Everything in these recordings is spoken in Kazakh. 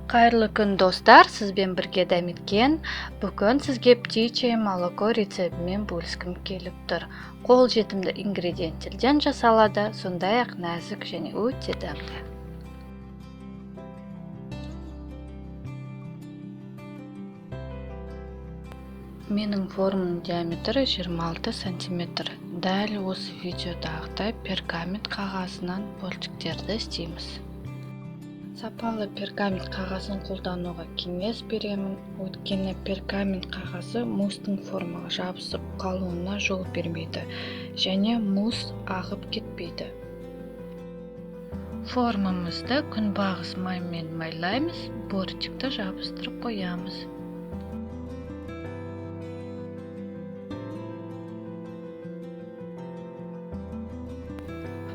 Қайырлы күн достар, сізбен бірге Дәметкен. Бүгін сізге птичье молоко рецептімен бөліскім келіп тұр. Қол жетімді ингредиенттерден жасалады, сондай-ақ нәзік және өте дәмді. Менің форманың диаметрі 26 см. Дәл осы видеодағыдай пергамент қағазынан бөлшектерді істейміз. Сапалы пергамент қағазын қолдануға кеңес беремін, өйткені пергамент қағазы мустың формаға жабысып қалуына жол бермейді және мус ағып кетпейді. Формамызды күнбағыс маймен майлаймыз, бортикті жабыстырып қоямыз.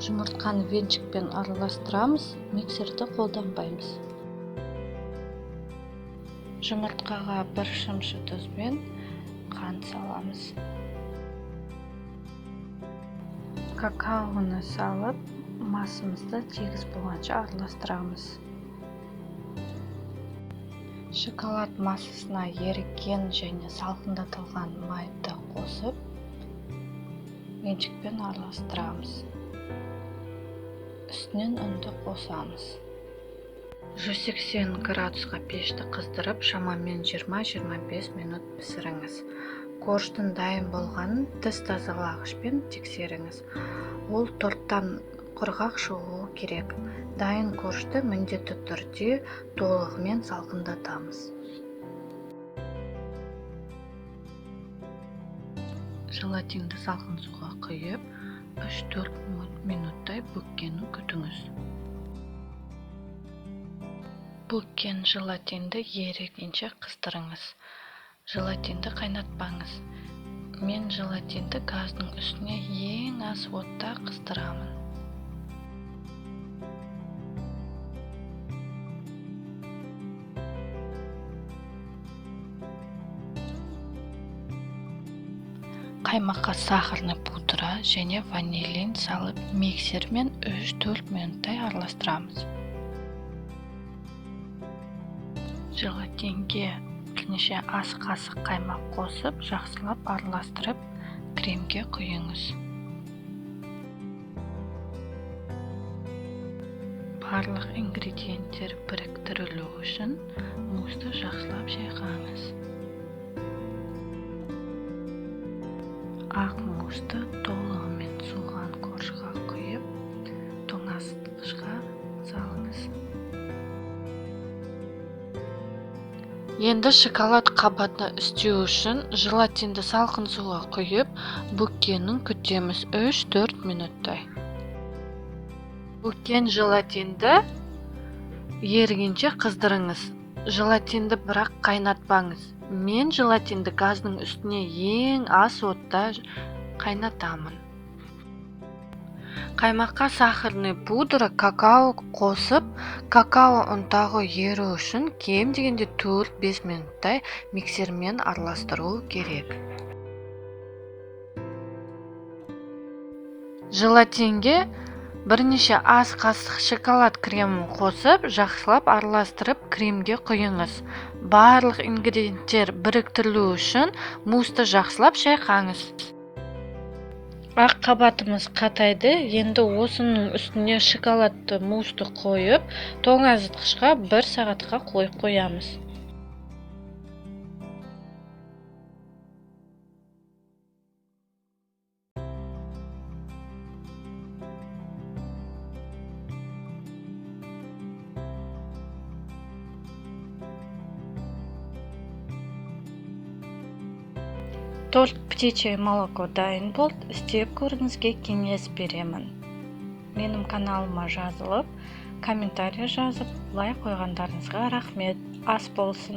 Жұмыртқаны венчикпен араластырамыз, миксерді қолданбаймыз. Жұмыртқаға 1 шымшы тұзбен қант саламыз. Какаоны салып, массамызды тегіс болғанша араластырамыз. Шоколад массасына еріген және салқындатылған майды қосып, венчикпен араластырамыз. Үстінен ұнды қосамыз. 180 градусқа пешті қыздырып, шамамен 20-25 минут пісіріңіз. Корждың дайын болғанын тіс тазалағышпен тексеріңіз. Ол торттан құрғақ шығуы керек. Дайын коржды міндетті түрде толығымен салқындатамыз. Желатинді салқын суға құйып, 3-4 минуттай бүккенін күтіңіз. Бүккен желатинді ерігенше қыздырыңыз. Желатинді қайнатпаңыз. Мен желатинді газдың үстіне ең аз отта қыздырамын. Қаймаққа сахарный пудра және ванилин салып, миксермен 3-4 минуттай араластырамыз. Желатинге бірнеше ас қасық қаймақ қосып, жақсылап араластырып, кремге құйыңыз. Барлық ингредиенттер біріктірілу үшін мусты жақсылап шайқаңыз. Ақ мусты толығымен суыған коржға құйып, тоңазытқышқа салыңыз. Енді шоколад қабатына істеу үшін желатинді салқын суға құйып, бүккенін күтеміз 3-4 минуттай. Бүккен желатинді ерігенше қыздырыңыз. Желатинді бірақ қайнатпаңыз. Мен желатинді газдың үстіне ең аз отта қайнатамын. Қаймаққа сахарный пудра, какао қосып, какао ұнтағы еру үшін кем дегенде 4-5 минуттай миксермен араластыру керек. Желатинге бірнеше ас қасық шоколад кремін қосып, жақсылап араластырып, кремге құйыңыз. Барлық ингредиенттер біріктірілу үшін мусты жақсылап шайқаңыз. Ақ қабатымыз қатайды, енді осының үстіне шоколадты мусты қойып, тоңазытқышқа 1 сағатқа қойып қоямыз. Торт птичье молоко дайын болды, істеп көріңізге кеңес беремін. Менің каналыма жазылып, комментарий жазып, лайк қойғандарыңызға рахмет. Ас болсын.